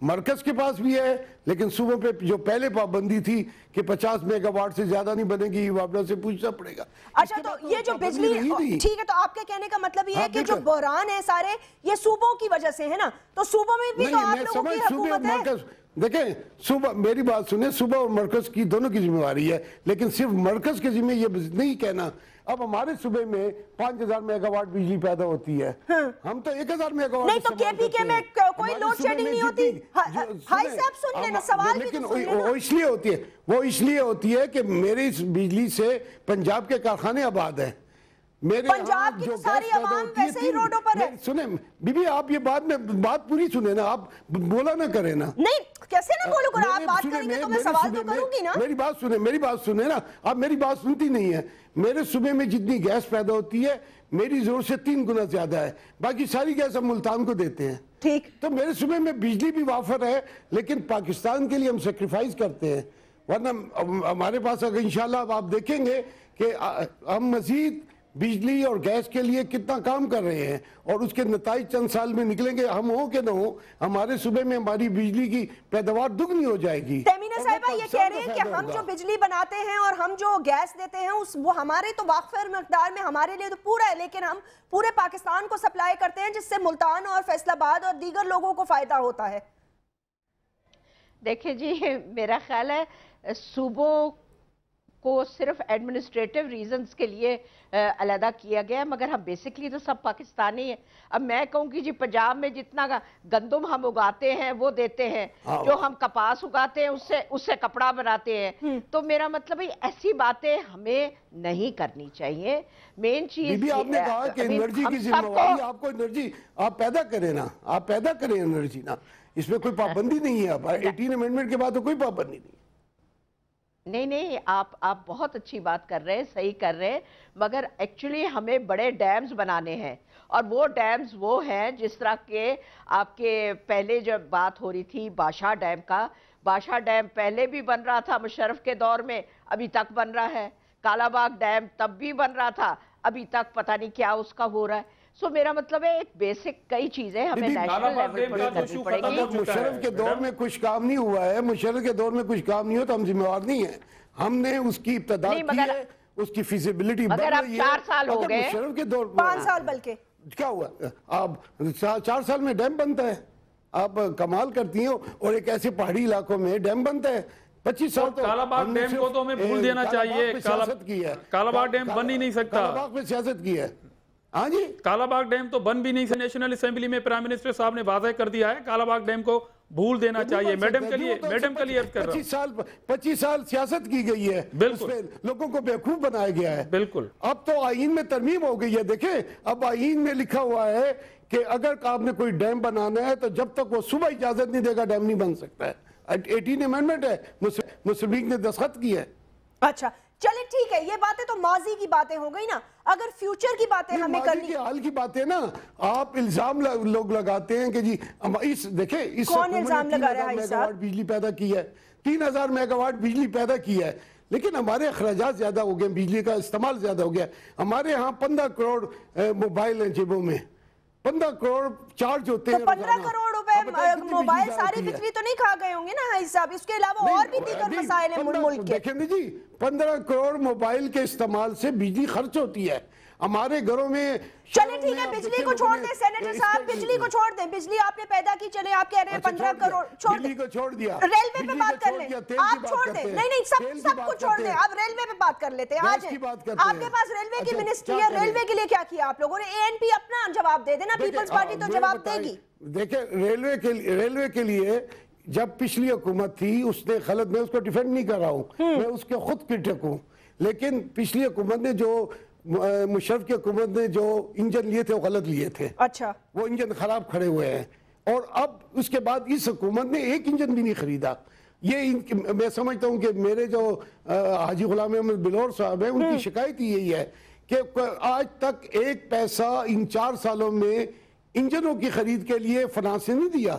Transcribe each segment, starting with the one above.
مرکز کے پاس بھی ہے، لیکن صوبوں پہ جو پہلے پابندی تھی کہ 50 میگا واٹ سے زیادہ نہیں بنے گی، وہ آپ سے پوچھنا پڑے گا۔ اچھا تو یہ جو بجلی، ٹھیک ہے، تو آپ کے کہنے کا مطلب یہ ہے کہ جو بحران ہے سارے یہ صوبوں کی وجہ سے ہے نا، تو صوبوں میں بھی تو آپ لوگوں کی حکومت ہے۔ دیکھیں صوبہ، میری بات سنیں، صوبہ اور مرکز کی دونوں کی ذمہ داری ہے، لیکن صرف مرکز کے ذمہ یہ نہیں کہنا۔ اب ہمارے صوبے میں 5000 میگا واٹ بجلی پیدا ہوتی ہے، ہم تو 1000 میگا واٹ نہیں، تو کے پی کے میں کوئی لوڈ شیڈنگ نہیں ہوتی۔ بھائی صاحب سن لینا، سوال بھی تو سن لینا۔ وہ اس لیے ہوتی ہے کہ میری اس بجلی سے پنجاب کے کارخانے آباد ہیں، پنجاب کی تو ساری عوام ویسے ہی روڈوں پر ہے۔ سنیں بی بی، آپ یہ بات پوری سنیں نا، آپ بولا نہ کریں نا۔ نہیں کیسے نہ بولوں گا، آپ بات کریں گے تو میں سوال تو کروں گی نا۔ میری بات سنیں نا، آپ میری بات سنتی نہیں ہے۔ میرے صوبے میں جتنی گیس پیدا ہوتی ہے میری ضرورت سے 3 گنا زیادہ ہے، باقی ساری گیس ہم ملتان کو دیتے ہیں۔ ٹھیک، تو میرے صوبے میں بجلی بھی وافر ہے، لیکن پاکستان کے لیے ہم سیکریفائز کرتے ہیں، ورنہ ہمارے پاس اگر انشاءاللہ آپ دیکھیں گے کہ ہم مزید بجلی اور گیس کے لیے کتنا کام کر رہے ہیں، اور اس کے نتائج چند سال میں نکلیں گے، ہم ہوں کہ نہ ہوں، ہمارے صوبے میں ہماری بجلی کی پیداوار دگنی ہو جائے گی۔ تیمینہ صاحبہ یہ کہہ رہے ہیں کہ ہم جو بجلی بناتے ہیں اور ہم جو گیس دیتے ہیں وہ ہمارے تو وافر مقدار میں ہمارے لیے تو پورا ہے، لیکن ہم پورے پاکستان کو سپلائی کرتے ہیں، جس سے ملتان اور فیصل آباد اور دیگر لوگوں کو فائدہ ہوتا ہے۔ دیکھیں جی، میرا خیال ہے صوبوں کو صرف ایڈمنسٹریٹو ریزنز کے لیے علیحدہ کیا گیا ہے، مگر ہم بیسکلی تو سب پاکستانی ہیں۔ اب میں کہوں کہ جی پنجاب میں جتنا گندم ہم اگاتے ہیں وہ دیتے ہیں، جو ہم کپاس اگاتے ہیں اس سے کپڑا بناتے ہیں، تو میرا مطلب ہے ایسی باتیں ہمیں نہیں کرنی چاہیے۔ مین چیز بی آپ نے کہا کہ انرجی کی ذمہ داری، آپ کو انرجی آپ پیدا کریں نا، آپ پیدا کریں انرجی نا، اس میں کوئی پابندی نہیں ہے۔ 18 امینڈمنٹ کے بعد تو کوئی پابندی نہیں۔ نہیں، آپ بہت اچھی بات کر رہے ہیں، صحیح کر رہے ہیں، مگر ایکچولی ہمیں بڑے ڈیمز بنانے ہیں، اور وہ ڈیمز وہ ہیں جس طرح کے آپ کے پہلے جب بات ہو رہی تھی بادشاہ ڈیم کا، بادشاہ ڈیم پہلے بھی بن رہا تھا مشرف کے دور میں، ابھی تک بن رہا ہے۔ کالا باغ ڈیم تب بھی بن رہا تھا، ابھی تک پتہ نہیں کیا اس کا ہو رہا ہے۔ سو میرا مطلب ہے ایک بیسک کئی چیزیں ہمیں نیشنل لیول پر کرنی پڑے گی۔ مشرف کے دور میں کچھ کام نہیں ہوا ہے، مشرف کے دور میں کچھ کام نہیں ہو تو ہم ذمہ دار نہیں ہیں۔ ہم نے اس کی ابتدا کی ہے، اس کی فیزیبلٹی بڑھ رہی ہے۔ مگر اب 4 سال ہو گئے، مشرف کے دور 5 سال بلکہ کیا ہوا؟ آپ 4 سال میں ڈیم بنتا ہے، آپ کمال کرتی ہیں، اور ایک ایسے پہاڑی علاقوں میں ڈیم بنتا ہے۔ 25 سال تو کالا باغ ڈیم کو تو ہمیں بھول دینا چاہیے۔ کالا باغ ڈیم بن ہی نہیں سکتا، کالا باغ پہ سیاست کی ہے۔ ہاں جی، کالا باغ ڈیم تو بن بھی نہیں سکتا۔ نیشنل اسمبلی میں پرائم منسٹر صاحب نے واضح کر دیا ہے کالا باغ ڈیم کو بھول دینا چاہیے۔ میڈم کے لیے عرض کر رہا ہوں، 25 سال سیاست کی گئی ہے، اس پہ لوگوں کو بیوقوف بنایا گیا ہے۔ بالکل، اب تو آئین میں ترمیم ہو گئی ہے۔ دیکھیں اب آئین میں لکھا ہوا ہے کہ اگر آپ نے کوئی ڈیم بنانا ہے تو جب تک وہ صوبہ اجازت نہیں دے گا ڈیم نہیں بن سکتا ہے۔ 18 امینڈمنٹ ہے، مسلم لیگ نے دستخط کی ہے۔ اچھا چلے ٹھیک ہے، یہ باتیں تو ماضی کی باتیں ہو گئی نا، اگر فیوچر کی باتیں ہمیں کرنی، ماضی کی حال کی باتیں نا، آپ الزام لوگ لگاتے ہیں کہ جی دیکھیں اس کون الزام لگا رہا ہے؟ 3000 میگا واٹ بجلی پیدا کی ہے، 3000 میگا واٹ بجلی پیدا کی ہے، لیکن ہمارے اخراجات زیادہ ہو گئے، بجلی کا استعمال زیادہ ہو گیا۔ ہمارے ہاں 15 کروڑ موبائل ہیں جیبوں میں، 15 کروڑ چارج ہوتے ہیں۔ 15 کروڑ روپے موبائل ساری بجلی تو نہیں کھا گئے ہوں گے نا حاج صاحب، اس کے علاوہ اور بھی دیگر مسائل ہیں ملک کے۔ دیکھیں جی 15 کروڑ موبائل کے استعمال سے بجلی خرچ ہوتی ہے ہمارے گھروں میں۔ چلے ٹھیک ہے، بجلی کو چھوڑ دیں سینیٹر صاحب، بجلی کو چھوڑ دیں، بجلی آپ نے پیدا کی، چلے آپ کہہ رہے ہیں 15 کروڑ، چھوڑ دیں، بجلی کو چھوڑ دیا، ریلوے پہ بات کر لیں، آپ چھوڑ دیں، نہیں سب کو چھوڑ دیں، آپ ریلوے پہ بات کر لیتے ہیں۔ آج آپ کے پاس ریلوے کی منسٹری ہے، ریلوے کے لیے کیا کیا آپ لوگوں نے؟ اے این پی اپنا جواب دے دینا، پیپلز پارٹی تو جواب دے گی۔ دیکھیں ریلوے کے لیے جب پچھلی حکومت تھی اس نے غلط، میں اس کو ڈیفینڈ نہیں کر رہا ہوں، میں اس کے خود کرٹک ہوں، لیکن پچھلی حکومت نے جو مشرف کی حکومت نے جو انجن لیے تھے وہ غلط لیے تھے۔ اچھا، وہ انجن خراب کھڑے ہوئے ہیں، اور اب اس کے بعد اس حکومت نے ایک انجن بھی نہیں خریدا۔ یہ میں سمجھتا ہوں کہ میرے جو حاجی غلام احمد بلور صاحب ہیں ان کی شکایت یہی ہے کہ آج تک ایک پیسہ ان 4 سالوں میں انجنوں کی خرید کے لیے فنانس سے نہیں دیا۔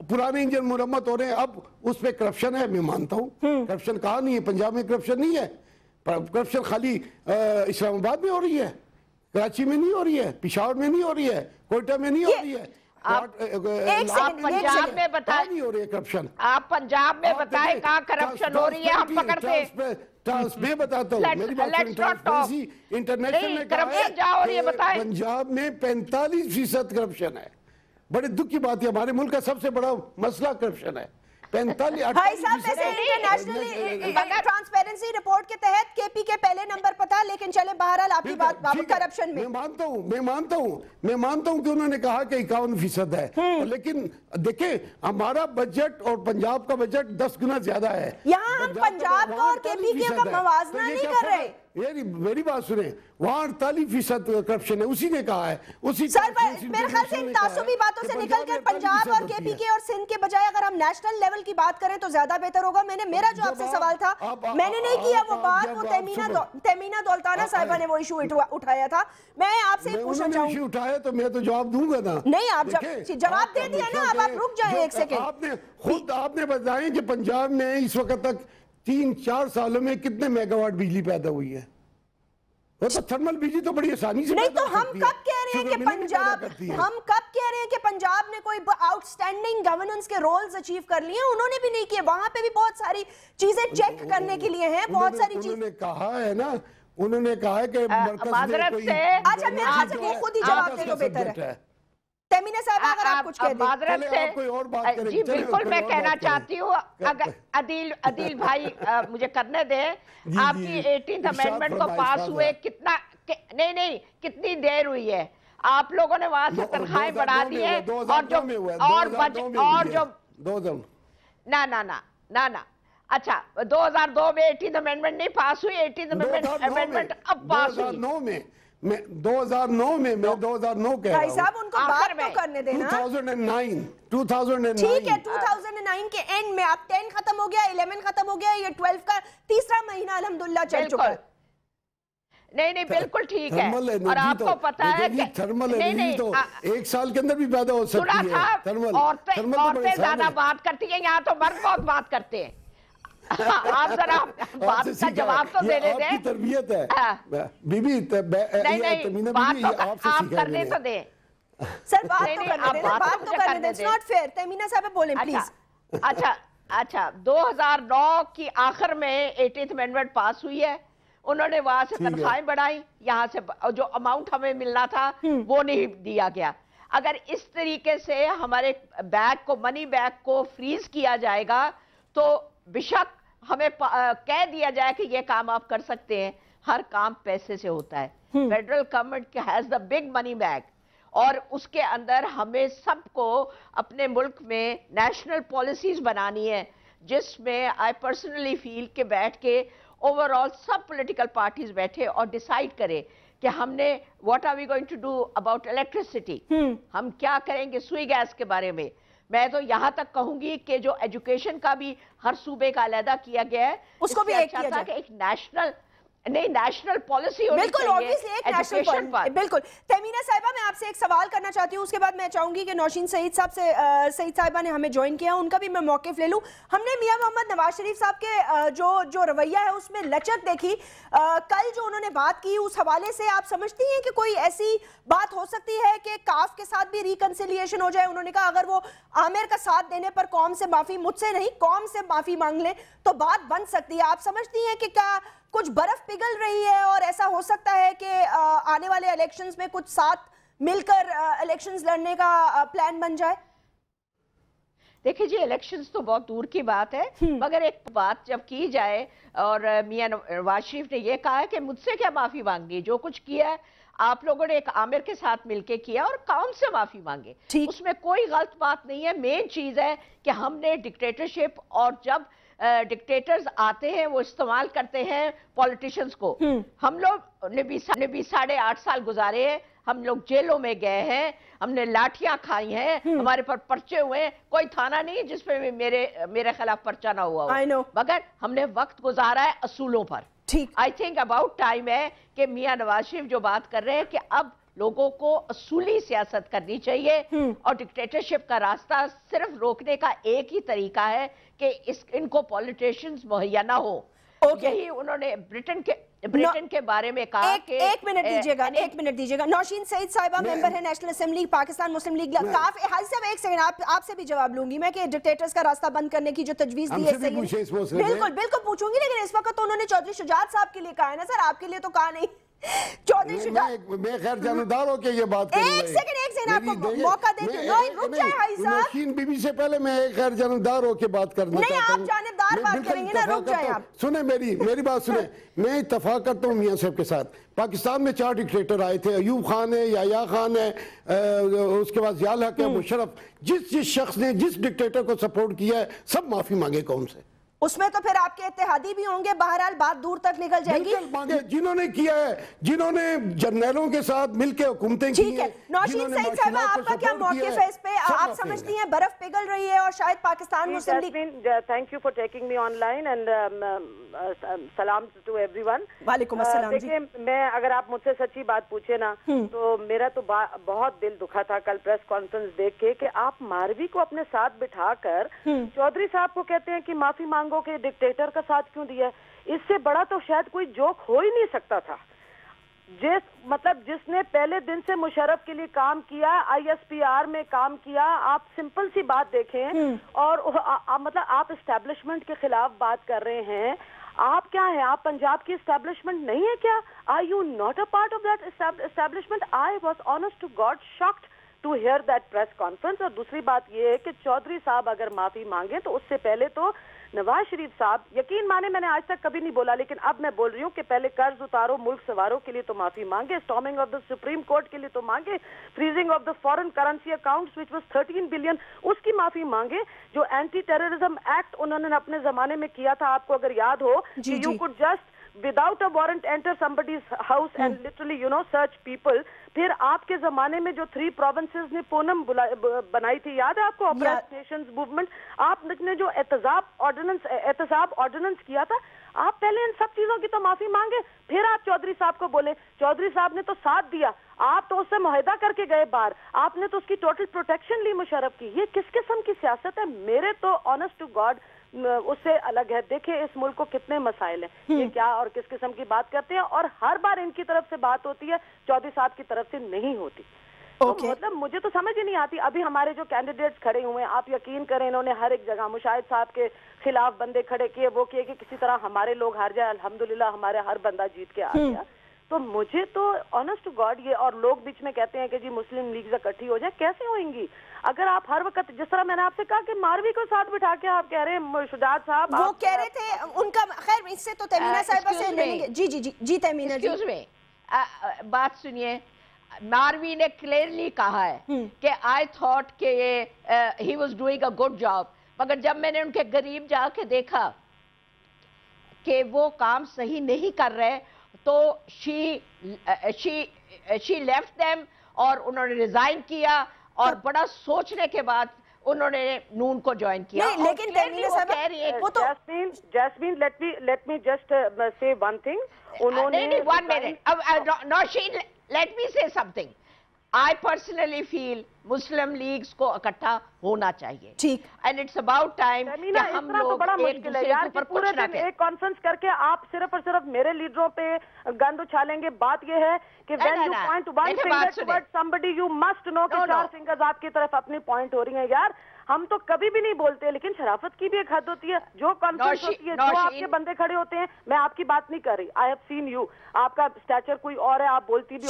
پرانے انجن مرمت ہو رہے ہیں، اب اس پہ کرپشن ہے، میں مانتا ہوں کرپشن کہاں نہیں ہے، پنجاب میں کرپشن نہیں ہے، کرپشن خالی اسلام آباد میں ہو رہی ہے، کراچی میں نہیں ہو رہی ہے، پشاور میں نہیں ہو رہی ہے، کوئٹہ میں نہیں ہو رہی ہے۔ पंजाब में बताएं, नहीं हो रही है करप्शन। आप पंजाब में बताएं कहाँ करप्शन हो रही है, हम पकड़ते हैं। मैं बताता हूँ, मेरी बात इंटरनेशनल ने कहा है पंजाब में 45% करप्शन है। बड़े दुख की बात है, हमारे मुल्क का सबसे बड़ा मसला करप्शन है। 45 भाई साहब, वैसे इंटरनेशनल ट्रांसपेरेंसी रिपोर्ट के तहत केपी के पहले नंबर पर था, लेकिन चले बहरहाल आपकी बात करप्शन में। मैं मानता हूँ कि उन्होंने कहा कि 51% है, लेकिन देखें हमारा बजट और पंजाब का बजट 10 गुना ज्यादा है। यहाँ हम पंजाब का और केपी का मवाजना नहीं कर रहे। मेरी बात सुने, वहाँ 48% करप्शन है, उसी ने कहा है। उसी सर, मेरे ख्याल से इन तासुबी बातों से निकलकर पंजाब और केपी के और सिंध के बजाय अगर हम नेशनल लेवल की बात करें तो ज्यादा बेहतर होगा। मेरा जो आपसे सवाल था, मैंने नहीं किया वो बात, वो तमीना दौलताना साहिबा ने वो इशू उठाया था। मैं आपसे पूछना चाहूँगी, उठाया तो मैं तो जवाब दूंगा ना। नहीं, आप जवाब दे दिया ना, अब आप रुक जाए एक सेकंड। आपने बताया कि पंजाब में इस वक्त तक 3-4 सालों में कितने मेगावाट बिजली पैदा हुई है? वो तो थर्मल बिजली तो बड़ी आसानी से नहीं, तो हम कब कह रहे हैं कि पंजाब ने कोई आउटस्टैंडिंग गवर्नेंस के रोल्स अचीव कर लिए? उन्होंने भी नहीं किए। वहां पे भी बहुत सारी चीजें चेक करने के लिए हैं, बहुत सारी चीजें उन्होंने कहा है ना, उन्होंने कहा है कि अच्छा, मेरे ख्याल से वो खुद ही जवाब दे तो बेहतर है। तमीना साहब, अगर आप कुछ कह दें। कोई और बात करें। जी बिल्कुल, मैं कहना चाहती हूँ, अगर अदील भाई मुझे करने दें। आपकी 18th अमेंडमेंट को पास हुए नहीं कितनी देर हुई है? आप लोगों ने वहां से तनख्वाहें बढ़ा दी है, और जो ना अच्छा, 2002 में 18th अमेंडमेंट नहीं पास हुई। 18th अमेंडमेंट अब पास हुई 2009 में। मैं 2009 कह रहा हूं। भाई साहब, उनको बात तो करने देना। 2009 ठीक है, 2009 के एंड में अब 10 खत्म हो गया, 11 खत्म हो गया, ये 12 का तीसरा महीना अल्हम्दुलिल्लाह चल चुका है। नहीं बिल्कुल ठीक है। और आपको पता है कि थर्मल एनर्जी तो एक साल के अंदर भी पैदा हो सकती है। औरतें ज्यादा बात करती है, यहाँ तो मर्द बहुत बात करते हैं। आप जरा बात का जवाब तो दे देते हैं। तरबियत है बीबी, नहीं बात आप करने तो दे सर, बात तो करने दे। It's not fair. तमीना साहब बोलें प्लीज। अच्छा 2009 की आखिर में 18th अमेंडमेंट पास हुई है। उन्होंने वहां से तनख्वाहें बढ़ाई, यहाँ से जो अमाउंट हमें मिलना था वो नहीं दिया गया। अगर इस तरीके से हमारे मनी बैग को फ्रीज किया जाएगा तो बेशक हमें कह दिया जाए कि ये काम आप कर सकते हैं। हर काम पैसे से होता है। Federal government has the big money bag, और उसके अंदर हमें सबको अपने मुल्क में नेशनल पॉलिसीज बनानी है, जिसमें आई पर्सनली फील के बैठ के ओवरऑल सब पॉलिटिकल पार्टीज बैठे और डिसाइड करें कि हमने what are we going to do about electricity. हम क्या करेंगे सुई गैस के बारे में। मैं तो यहाँ तक कहूंगी कि जो एजुकेशन का भी हर सूबे का अलहदा किया गया है, उसको भी एक किया जाए। एक नेशनल पॉलिसी होनी बिल्कुल, ऑब्वियसली एक नेशनल पॉलिसी। बिल्कुल। तमीना साहिबा, मैं आपसे एक सवाल करना चाहती हूँ, उसके बाद मैं चाहूंगी कि नौशीन सईद साहिबा ने हमें ज्वाइन किया, उनका भी मैं मौक़िफ़ ले लूँ। हमने मियां मोहम्मद नवाज शरीफ साहब के जो रवैया है उसमें लचक देखी। कल जो उन्होंने बात की, उस हवाले से आप समझती हैं कि कोई ऐसी बात हो सकती है कि काफ के साथ भी रिकंसिलिएशन हो जाए? उन्होंने कहा अगर वो आमिर का साथ देने पर कौम से माफी, मुझसे नहीं कौम से माफी मांग ले तो बात बन सकती है। आप समझती हैं कि क्या कुछ बर्फ पिघल रही है और ऐसा हो सकता है कि आने वाले इलेक्शंस में कुछ साथ मिलकर इलेक्शंस लड़ने का प्लान बन जाए? देखिए जी, इलेक्शंस तो बहुत दूर की बात है, मगर एक बात जब की जाए, और मियां नवाज शरीफ ने यह कहा है कि मुझसे क्या माफी मांगनी, जो कुछ किया है आप लोगों ने एक आमिर के साथ मिलके किया और कौन से माफी मांगे, उसमें कोई गलत बात नहीं है। मेन चीज है कि हमने डिक्टेटरशिप, और जब डिक्टेटर्स आते हैं वो इस्तेमाल करते हैं पॉलिटिशियंस को। हम लोग ने भी 8.5 साल गुजारे हैं, हम लोग जेलों में गए हैं, हमने लाठियां खाई हैं, हमारे पर पर्चे हुए हैं। कोई थाना नहीं जिसपे मेरे खिलाफ पर्चा ना हुआ हो, मगर हमने वक्त गुजारा है असूलों पर। आई थिंक अबाउट टाइम है कि मियां नवाज शरीफ जो बात कर रहे हैं कि अब लोगों को असूली सियासत करनी चाहिए, और डिक्टेटरशिप का रास्ता सिर्फ रोकने का एक ही तरीका है कि इनको पॉलिटिशियंस मुहैया ना हो। यही उन्होंने ब्रिटेन के ब्रिटेन के बारे में कहा कि एक मिनट दीजिएगा। नौशीन सईद साहिबा मेंबर है national assembly Pakistan Muslim league. काफी हाजी साहब एक सेकंड, आपसे भी जवाब लूंगी मैं कि डिक्टेटर्स का रास्ता बंद करने की जो तजवीज दी है बिल्कुल बिल्कुल पूछूंगी, लेकिन इस वक्त तो उन्होंने चौधरी शुजात साहब के लिए कहा है ना सर, आपके लिए तो कहा नहीं। चौधरी शुजात मैं खैर जानदार होके ये बात कर रहा हूं। एक सेकंड आपको मौका देती हूं। रुक जाए हाजी साहब। नौशीन बीबी से पहले मैं एक खैर जानदार होके बात करना चाहता हूं। नहीं, आप जानबदार बात करेंगे ना, रुक जाए आप। सुने मेरी बात सुने। मैं इत्तेफाक करता हूं मियां साहब के साथ। पाकिस्तान में 4 डिक्टेटर आए थे, अयूब खान है, याया खान है, उसके बाद ज़ियाउल हक है, मुशर्रफ। जिस शख्स ने जिस डिक्टेटर को सपोर्ट किया है सब माफी मांगे कौन से? उसमें तो फिर आपके इत्तेहादी भी होंगे, बहरहाल बात दूर तक निकल जाएगी। जिन्होंने किया है, जिन्होंने जर्नलों के साथ मिलकर हुकूमतें की हैं। नौशीन सईद साहिबा आपका क्या मौक़िफ़ है इस पे? आप समझती हैं बर्फ पिघल रही है और शायद Pakistan Muslim League. Thank you for taking me online and सलाम टू एवरीवन। वालेकुम अस्सलाम। देखिए, मैं अगर आप मुझसे सच्ची बात पूछे ना तो मेरा तो बहुत दिल दुखा था कल प्रेस कॉन्फ्रेंस देख के कि आप मारवी को अपने साथ बिठाकर चौधरी साहब को कहते हैं कि माफी मांगो के डिक्टेटर का साथ क्यों दिया। इससे बड़ा तो शायद कोई जोक हो ही नहीं सकता था। जिसने पहले दिन से मुशर्रफ के लिए काम किया, ISPR में काम किया, आप सिंपल सी बात देखें और मतलब आप एस्टेब्लिशमेंट के खिलाफ बात कर रहे हैं। आप क्या हैं? आप पंजाब की एस्टेब्लिशमेंट नहीं है क्या? Are you not a part of that establishment? I was honest to God shocked to hear that press conference. और दूसरी बात ये है कि चौधरी साहब अगर माफी मांगे तो उससे पहले तो नवाज शरीफ साहब, यकीन माने मैंने आज तक कभी नहीं बोला लेकिन अब मैं बोल रही हूँ कि पहले कर्ज उतारो, मुल्क सवारों के लिए तो माफी मांगे, storming of the supreme court के लिए तो मांगे, freezing of the foreign currency accounts which was 13 billion उसकी माफी मांगे। जो एंटी टेररिज्म एक्ट उन्होंने अपने जमाने में किया था, आपको अगर याद हो कि you could just without a warrant enter somebody's house and literally search people। फिर आपके जमाने में जो 3 provinces ने पूनम बनाई थी, याद है आपको, ऑपरेशन नेशंस मूवमेंट। आपने जो एहतसाब ऑर्डिनेंस किया था, आप पहले इन सब चीजों की तो माफी मांगे, फिर आप चौधरी साहब को बोले। चौधरी साहब ने तो साथ दिया, आप तो उससे मुआहदा करके गए बाहर, आपने तो उसकी टोटल प्रोटेक्शन ली मुशर्रफ की। ये किस किस्म की सियासत है? मेरे तो ऑनेस्ट टू गॉड उससे अलग है। देखिए इस मुल्क को कितने मसाइल हैं, ये क्या और किस किस्म की बात करते हैं, और हर बार इनकी तरफ से बात होती है, चौधरी साहब की तरफ से नहीं होती। तो मतलब मुझे तो समझ ही नहीं आती। अभी हमारे जो कैंडिडेट्स खड़े हुए हैं, आप यकीन करें, इन्होंने हर एक जगह मुशाहिद साहब के खिलाफ बंदे खड़े किए, वो किए कि किसी तरह हमारे लोग हार जाए। अल्हम्दुलिल्लाह हमारे हर बंदा जीत के आ गया। तो मुझे तो ऑनेस्ट टू गॉड ये, और लोग बीच में कहते हैं कि जी मुस्लिम लीग इकट्ठी हो जाए, कैसे होंगी अगर आप हर वक्त, जिस तरह मैंने आपसे कहा कि मारवी को साथ बिठा के आप कह रहे हैं शुजात साहब, वो कह रहे थे उनका, खैर इससे तो तमीना साहिबा से लेंगे। जी तमीना जी बात सुनिए। मारवी ने क्लियरली कहा है कि आई थॉट के he was doing a good job, मगर जब मैंने उनके करीब जाके देखा कि वो काम सही नहीं कर रहे तो शी लेफ्ट देम और उन्होंने रिजाइन किया और बड़ा सोचने के बाद उन्होंने नून को ज्वाइन किया। नहीं, लेकिन कह रही है वो तो Jasmine let me just say one thing. उन्होंने नहीं 1 minute Nausheen, let me say something. I personally feel Muslim Leagues को इकट्ठा होना चाहिए। ठीक। And it's about time कि हम लोग तो बड़ा मुश्किल है यार कि पूरे दिन एक कॉन्फ्रेंस करके आप सिर्फ और सिर्फ मेरे लीडरों पे गंद उछालेंगे। बात ये है कि when you point one finger towards somebody you must know कि 4 fingers आपकी तरफ अपनी पॉइंट हो रही हैं। यार हम तो कभी भी नहीं बोलते, लेकिन शराफत की भी एक हद होती है। जो कॉन्फ्रेंस होती है, जो आपके बंदे खड़े होते हैं, मैं आपकी बात नहीं कर रही। आई हैव सीन यू, आपका स्टैचर कोई और है, आप बोलती भी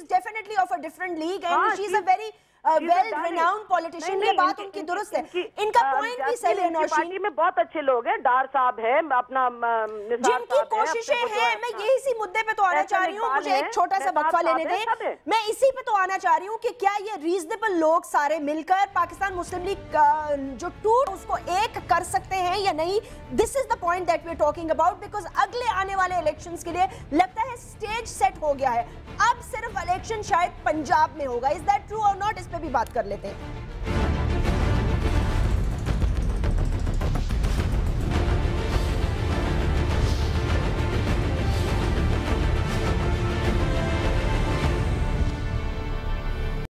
definitely of a different league and she is a very well renowned politician. ये बात उनकी दुरुस्त है, इनका पॉइंट भी सही है। पार्टी में बहुत अच्छे लोग हैं, डार साहब है, अपना जिनकी कोशिशें हैं। मैं ये इसी मुद्दे पे तो आना चाह रही हूँ, मुझे एक छोटा सा वक्फा लेने दें। मैं इसी पे तो आना चाह रही हूँ कि क्या ये रीजनेबल लोग सारे मिलकर पाकिस्तान मुस्लिम लीग जो टूट उसको एक कर सकते हैं या नहीं? This is the point that we are talking about, because अगले आने वाले इलेक्शंस के लिए लगता है स्टेज सेट हो गया है। अब सिर्फ इलेक्शन शायद पंजाब में होगा। इज दैट ट्रू और नॉट? इस पे भी बात कर लेते हैं।